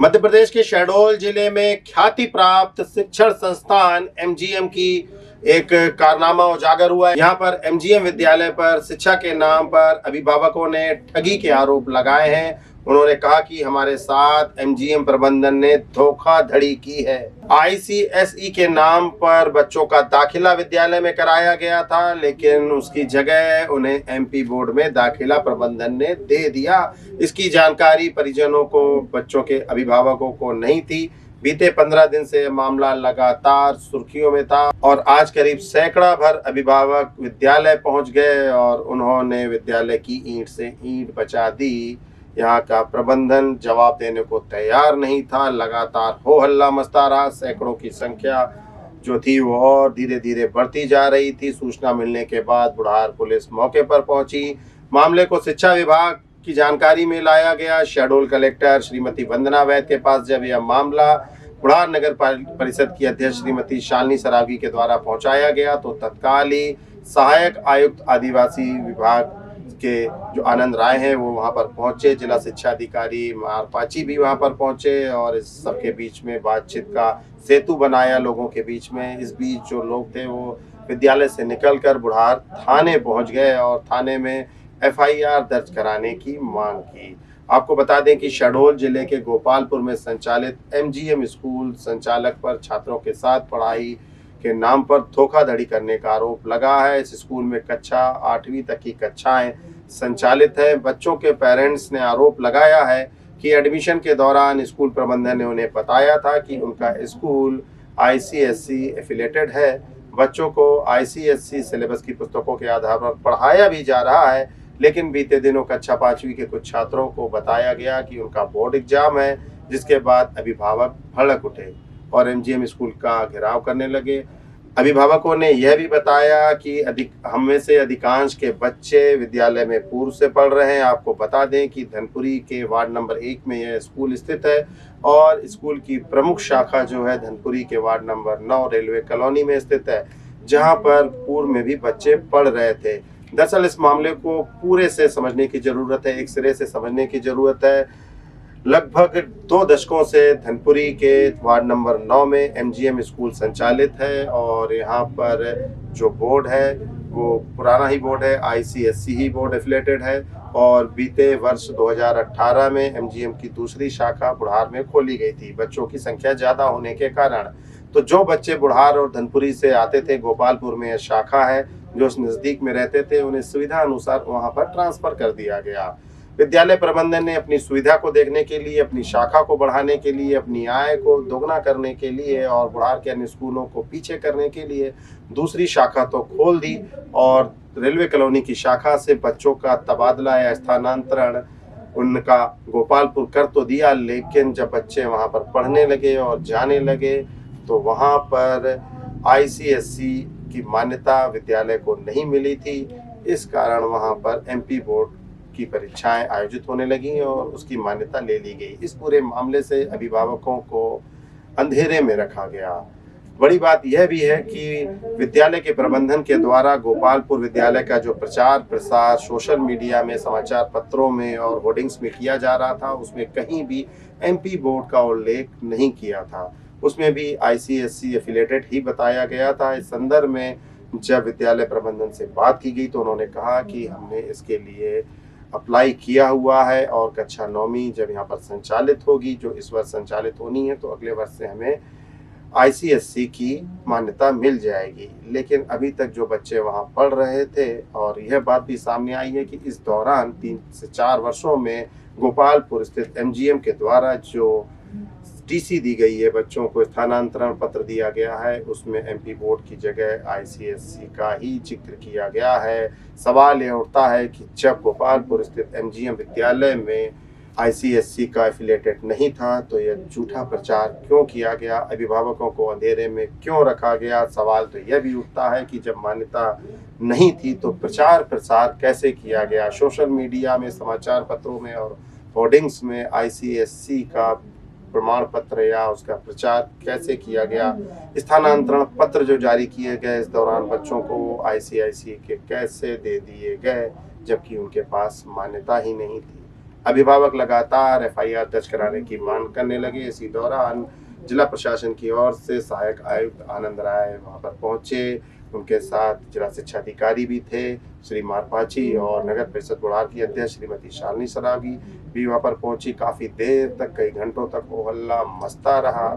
मध्य प्रदेश के शहडोल जिले में ख्याति प्राप्त शिक्षण संस्थान एमजीएम की एक कारनामा उजागर हुआ है। यहाँ पर एमजीएम विद्यालय पर शिक्षा के नाम पर अभिभावकों ने ठगी के आरोप लगाए हैं। उन्होंने कहा कि हमारे साथ एमजीएम प्रबंधन ने धोखाधड़ी की है। आईसीएसई के नाम पर बच्चों का दाखिला विद्यालय में कराया गया था, लेकिन उसकी जगह उन्हें एमपी बोर्ड में दाखिला प्रबंधन ने दे दिया। इसकी जानकारी परिजनों को, बच्चों के अभिभावकों को नहीं थी। बीते 15 दिन से मामला लगातार सुर्खियों में था और आज करीब सैकड़ा भर अभिभावक विद्यालय पहुंच गए और उन्होंने विद्यालय की ईंट से ईंट बचा दी। यहाँ का प्रबंधन जवाब देने को तैयार नहीं था। लगातार हो हल्ला मचता रहा। सैकड़ों की संख्या जो थी वो और धीरे धीरे बढ़ती जा रही थी। सूचना मिलने के बाद बुढ़ार पुलिस मौके पर पहुंची। मामले को शिक्षा विभाग की जानकारी में लाया गया। शहडोल कलेक्टर श्रीमती वंदना वैद के पास जब यह मामला बुढ़ार नगर परिषद की अध्यक्ष श्रीमती शालिनी सरावगी के द्वारा पहुंचाया गया तो तत्काल ही सहायक आयुक्त आदिवासी विभाग के जो आनंद राय हैं वो वहां पर पहुंचे। जिला शिक्षा अधिकारी मारपाची भी वहां पर पहुंचे और इस सबके बीच में बातचीत का सेतु बनाया लोगों के बीच में। इस बीच जो लोग थे वो विद्यालय से निकलकर बुढ़ार थाने पहुंच गए और थाने में एफआईआर दर्ज कराने की मांग की। आपको बता दें कि शहडोल जिले के गोपालपुर में संचालित एमजीएम स्कूल संचालक पर छात्रों के साथ पढ़ाई के नाम पर धोखाधड़ी करने का आरोप लगा है। इस स्कूल में कक्षा 8वीं तक की कक्षाएं संचालित है। बच्चों के पेरेंट्स ने आरोप लगाया है कि एडमिशन के दौरान स्कूल प्रबंधन ने उन्हें बताया था कि उनका स्कूल आईसीएसई एफिलेटेड है। बच्चों को आईसीएसई सिलेबस की पुस्तकों के आधार पर पढ़ाया भी जा रहा है, लेकिन बीते दिनों कक्षा 5वीं के कुछ छात्रों को बताया गया कि उनका बोर्ड एग्जाम है, जिसके बाद अभिभावक भड़क उठे और एमजीएम स्कूल का घेराव करने लगे। अभिभावकों ने यह भी बताया कि हम में से अधिकांश के बच्चे विद्यालय में पूर्व से पढ़ रहे हैं। आपको बता दें कि धनपुरी के वार्ड नंबर 1 में यह स्कूल स्थित है और स्कूल की प्रमुख शाखा जो है धनपुरी के वार्ड नंबर 9 रेलवे कॉलोनी में स्थित है, जहां पर पूर्व में भी बच्चे पढ़ रहे थे। दरअसल इस मामले को पूरे से समझने की जरूरत है, एक सिरे से समझने की जरूरत है। लगभग 2 दशकों से धनपुरी के वार्ड नंबर 9 में एमजीएम स्कूल संचालित है और यहाँ पर जो बोर्ड है वो पुराना ही बोर्ड है, आईसीएसई ही बोर्ड एफिलेटेड है और बीते वर्ष 2018 में एमजीएम की दूसरी शाखा बुढ़ार में खोली गई थी। बच्चों की संख्या ज़्यादा होने के कारण तो जो बच्चे बुढ़ार और धनपुरी से आते थे, गोपालपुर में यह शाखा है, जो उस नज़दीक में रहते थे, उन्हें सुविधा अनुसार वहाँ पर ट्रांसफ़र कर दिया गया। विद्यालय प्रबंधन ने अपनी सुविधा को देखने के लिए, अपनी शाखा को बढ़ाने के लिए, अपनी आय को दोगुना करने के लिए और बुढ़ार के अन्य स्कूलों को पीछे करने के लिए दूसरी शाखा तो खोल दी और रेलवे कॉलोनी की शाखा से बच्चों का तबादला या स्थानांतरण उनका गोपालपुर कर तो दिया, लेकिन जब बच्चे वहाँ पर पढ़ने लगे और जाने लगे तो वहाँ पर आईसीएसई की मान्यता विद्यालय को नहीं मिली थी। इस कारण वहाँ पर एमपी बोर्ड की परीक्षाएं आयोजित होने लगी और उसकी मान्यता ले ली गई। इस पूरे मामले से अभिभावकों को अंधेरे में रखा गया। बड़ी बात यह भी है कि विद्यालय के प्रबंधन के द्वारा गोपालपुर विद्यालय का जो प्रचार प्रसार सोशल मीडिया में, समाचार पत्रों में और होर्डिंग्स में किया जा रहा था, उसमें कहीं भी एमपी बोर्ड का उल्लेख नहीं किया था। उसमें भी आईसीएसई एफिलेटेड ही बताया गया था। इस संदर्भ में जब विद्यालय प्रबंधन से बात की गई तो उन्होंने कहा कि हमने इसके लिए अप्लाई किया हुआ है और कक्षा 9वीं जब यहाँ पर संचालित होगी, जो इस वर्ष संचालित होनी है, तो अगले वर्ष से हमें आईसीएसई की मान्यता मिल जाएगी। लेकिन अभी तक जो बच्चे वहाँ पढ़ रहे थे और यह बात भी सामने आई है कि इस दौरान 3 से 4 वर्षों में गोपालपुर स्थित एमजीएम के द्वारा जो टीसी दी गई है, बच्चों को स्थानांतरण पत्र दिया गया है, उसमें एमपी बोर्ड की जगह आईसीएसई का ही जिक्र किया गया है। सवाल यह उठता है कि जब गोपालपुर स्थित एमजीएम विद्यालय में आईसीएसई का एफिलेटेड नहीं था तो यह झूठा प्रचार क्यों किया गया, अभिभावकों को अंधेरे में क्यों रखा गया। सवाल तो यह भी उठता है कि जब मान्यता नहीं थी तो प्रचार प्रसार कैसे किया गया। सोशल मीडिया में, समाचार पत्रों में और होर्डिंग्स में आईसीएसई का प्रमाण पत्र या उसका प्रचार कैसे किया गया। स्थानांतरण पत्र जो जारी किए गए इस दौरान बच्चों को आईसीएसई के कैसे दे दिए गए, जबकि उनके पास मान्यता ही नहीं थी। अभिभावक लगातार FIR दर्ज कराने की मांग करने लगे। इसी दौरान जिला प्रशासन की ओर से सहायक आयुक्त आनंद राय वहां पर पहुंचे। उनके साथ जिला शिक्षा अधिकारी भी थे श्री मारपाची, और नगर परिषद बुढ़ार की अध्यक्ष श्रीमती शालिनी सरावी भी वहां पर पहुंची। काफी देर तक, कई घंटों तक वो हल्ला मचता रहा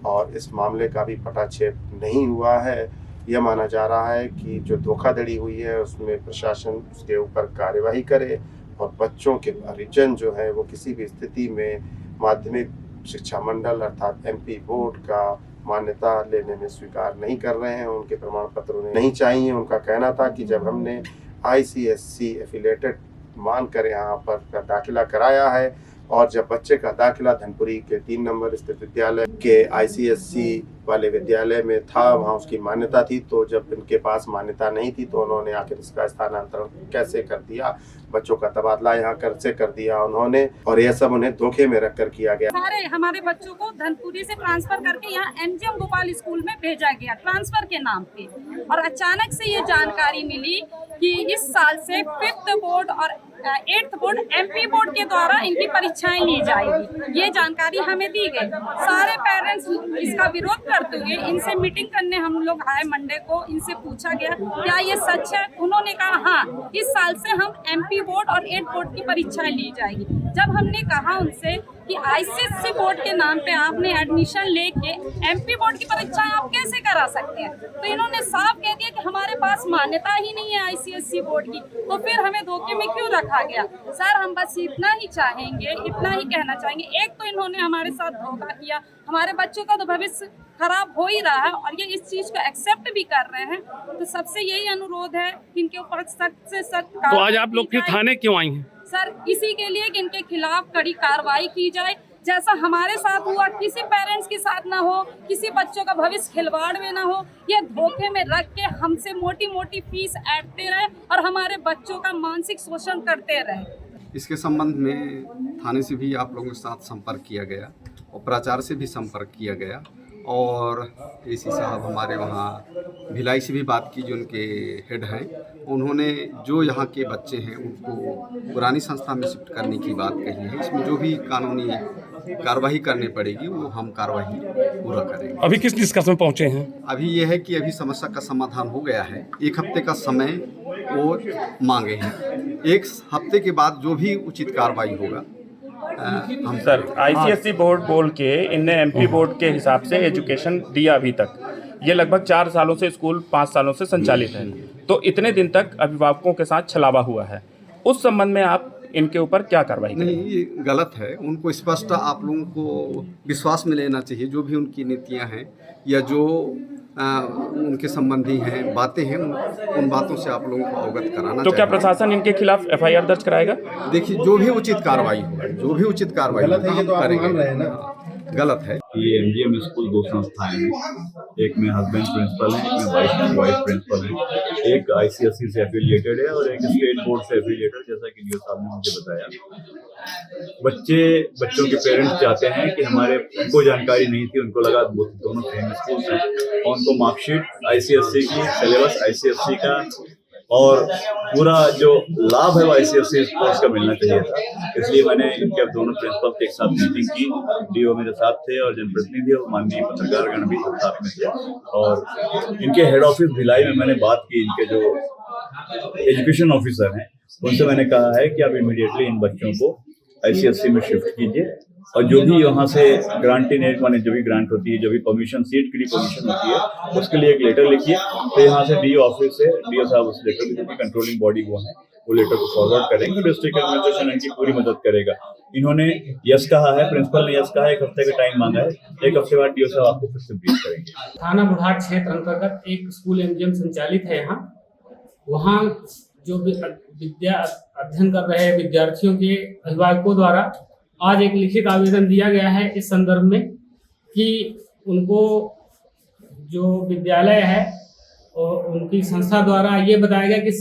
और इस मामले का भी पटाक्षेप नहीं हुआ है। यह माना जा रहा है कि जो धोखाधड़ी हुई है उसमें प्रशासन उसके ऊपर कार्यवाही करे और बच्चों के परिजन जो है वो किसी भी स्थिति में माध्यमिक शिक्षा मंडल अर्थात MP बोर्ड का मान्यता लेने में स्वीकार नहीं कर रहे हैं। उनके प्रमाण पत्र उन्हें नहीं चाहिए। उनका कहना था कि जब हमने ICSC एफिलेटेड मानकर यहाँ पर दाखिला कराया है और जब बच्चे का दाखिला धनपुरी के 3 नंबर स्थित विद्यालय के ICSC वाले विद्यालय में था, वहाँ उसकी मान्यता थी, तो जब इनके पास मान्यता नहीं थी तो उन्होंने आखिर इसका स्थानांतरण कैसे कर दिया, बच्चों का तबादला यहाँ कैसे कर दिया उन्होंने, और यह सब उन्हें धोखे में रखकर किया गया। सारे हमारे बच्चों को धनपुरी से ट्रांसफर करके यहाँ MGM गोपाल स्कूल में भेजा गया ट्रांसफर के नाम पे, और अचानक से ये जानकारी मिली कि इस साल से 5th बोर्ड और 8th बोर्ड MP बोर्ड के द्वारा इनकी परीक्षाएं ली जाएगी। ये जानकारी हमें दी गई। सारे पेरेंट्स इसका विरोध करते हुए इनसे मीटिंग करने हम लोग आए मंडे को। इनसे पूछा गया क्या ये सच है, उन्होंने कहा हाँ, इस साल से हम MP बोर्ड और 8th बोर्ड की परीक्षाएं ली जाएगी। जब हमने कहा उनसे कि ICSC बोर्ड के नाम पे आपने एडमिशन लेके MP बोर्ड की परीक्षाएं आप कैसे करा सकते हैं, तो इन्होंने साफ कह दिया कि हमारे पास मान्यता ही नहीं है ICSC बोर्ड की, तो फिर हमें धोखे में क्यों रखा गया। सर हम बस इतना ही चाहेंगे, इतना ही कहना चाहेंगे, एक तो इन्होंने हमारे साथ धोखा किया, हमारे बच्चों का तो भविष्य खराब हो ही रहा है और ये इस चीज को एक्सेप्ट भी कर रहे हैं, तो सबसे यही अनुरोध है कि इनके ऊपर सख्त से सख्त। तो आज आप लोग फिर थाने क्यों आई हैं? सर इसी के लिए कि इनके खिलाफ कड़ी कार्रवाई की जाए, जैसा हमारे साथ हुआ किसी पेरेंट्स के साथ ना हो, किसी बच्चों का भविष्य खिलवाड़ में ना हो। ये धोखे में रख के हमसे मोटी मोटी फीस ऐंठते रहे और हमारे बच्चों का मानसिक शोषण करते रहे। इसके संबंध में थाने से भी आप लोगों के साथ संपर्क किया गया और प्राचार्य से भी संपर्क किया गया, और AC साहब हमारे वहाँ भिलाई से भी बात की, जो उनके हेड हैं। उन्होंने जो यहाँ के बच्चे हैं उनको पुरानी संस्था में शिफ्ट करने की बात कही है। इसमें जो भी कानूनी कार्रवाई करनी पड़ेगी वो हम कार्रवाई पूरा करेंगे। अभी किस डिस्कशन में पहुँचे हैं? अभी यह है कि अभी समस्या का समाधान हो गया है। 1 हफ्ते का समय वो मांगे हैं। 1 हफ्ते के बाद जो भी उचित कार्रवाई होगा हम सर ICSC बोर्ड बोल के इनने MP बोर्ड के हिसाब से एजुकेशन दिया अभी तक। ये लगभग 4 सालों से स्कूल 5 सालों से संचालित है, तो इतने दिन तक अभिभावकों के साथ छलावा हुआ है। उस संबंध में आप इनके ऊपर क्या कार्रवाई करेंगे? नहीं, ये गलत है। उनको स्पष्ट आप लोगों को विश्वास में लेना चाहिए। जो भी उनकी नीतियां हैं या जो उनके संबंधी हैं, बातें हैं, उन बातों से आप लोगों को अवगत कराना। तो क्या प्रशासन इनके खिलाफ FIR दर्ज कराएगा? देखिए, जो भी उचित कार्रवाई होगा, जो भी उचित कार्रवाई होगा हम करेंगे। गलत है। ये MGM स्कूल 2 संस्थाएं हैं, एक में हस्बैंड प्रिंसिपल है, एक में वाइस प्रिंसिपल है, एक ICSC से एफिलिएटेड है और एक स्टेट बोर्ड से एफिलिएटेड, जैसा कि डीओ साहब ने मुझे बताया। बच्चों के पेरेंट्स चाहते हैं कि हमारे उनको जानकारी नहीं थी, उनको लगा दोनों सेम स्कूल हैं और उनको मार्कशीट ICSC की, सिलेबस ICSC का और पूरा जो लाभ है वो ICSC कोर्स का मिलना चाहिए था। इसलिए मैंने इनके दोनों प्रिंसिपल के एक साथ मीटिंग की। DO मेरे साथ थे और जनप्रतिनिधि और माननीय पत्रकारगण भी साथ में थे, और इनके हेड ऑफिस भिलाई में मैंने बात की। इनके जो एजुकेशन ऑफिसर हैं उनसे मैंने कहा है कि आप इमीडिएटली इन बच्चों को ICSC में शिफ्ट कीजिए और जो भी वहाँ से ग्रांटिनेट माने जो भी ग्रांट होती है, जो भी परमिशन, सीट के लिए परमिशन होती है, उसके लिए एक लेटर लिखिए। तो यहाँ से DO ऑफिस से DO साहब उस लेटर लिखिए, कंट्रोलिंग बॉडी वो है, वो लेटर को फॉरवर्ड करेंगे। डिस्ट्रिक्ट एडमिनिस्ट्रेशन इनकी पूरी मदद करेगा। इन्होंने यस कहा है, प्रिंसिपल ने यस कहा है, 1 हफ्ते का टाइम मांगा है। 1 हफ्ते बाद DO साहब आपको फिर से ब्रीफ करेंगे। थाना बुढ़ार क्षेत्र अंतर्गत एक स्कूल MGM संचालित है। वहाँ जो विद्या अध्ययन कर रहे विद्यार्थियों के अभिभावकों द्वारा आज एक लिखित आवेदन दिया गया है इस संदर्भ में कि उनको जो विद्यालय है और उनकी संस्था द्वारा ये बताया गया कि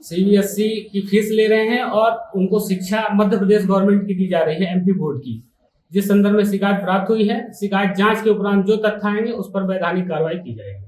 CBSE की फीस ले रहे हैं और उनको शिक्षा मध्य प्रदेश गवर्नमेंट की दी जा रही है, MP बोर्ड की। जिस संदर्भ में शिकायत प्राप्त हुई है, शिकायत जांच के उपरांत जो तथ्य आएंगे उस पर वैधानिक कार्रवाई की जाएगी।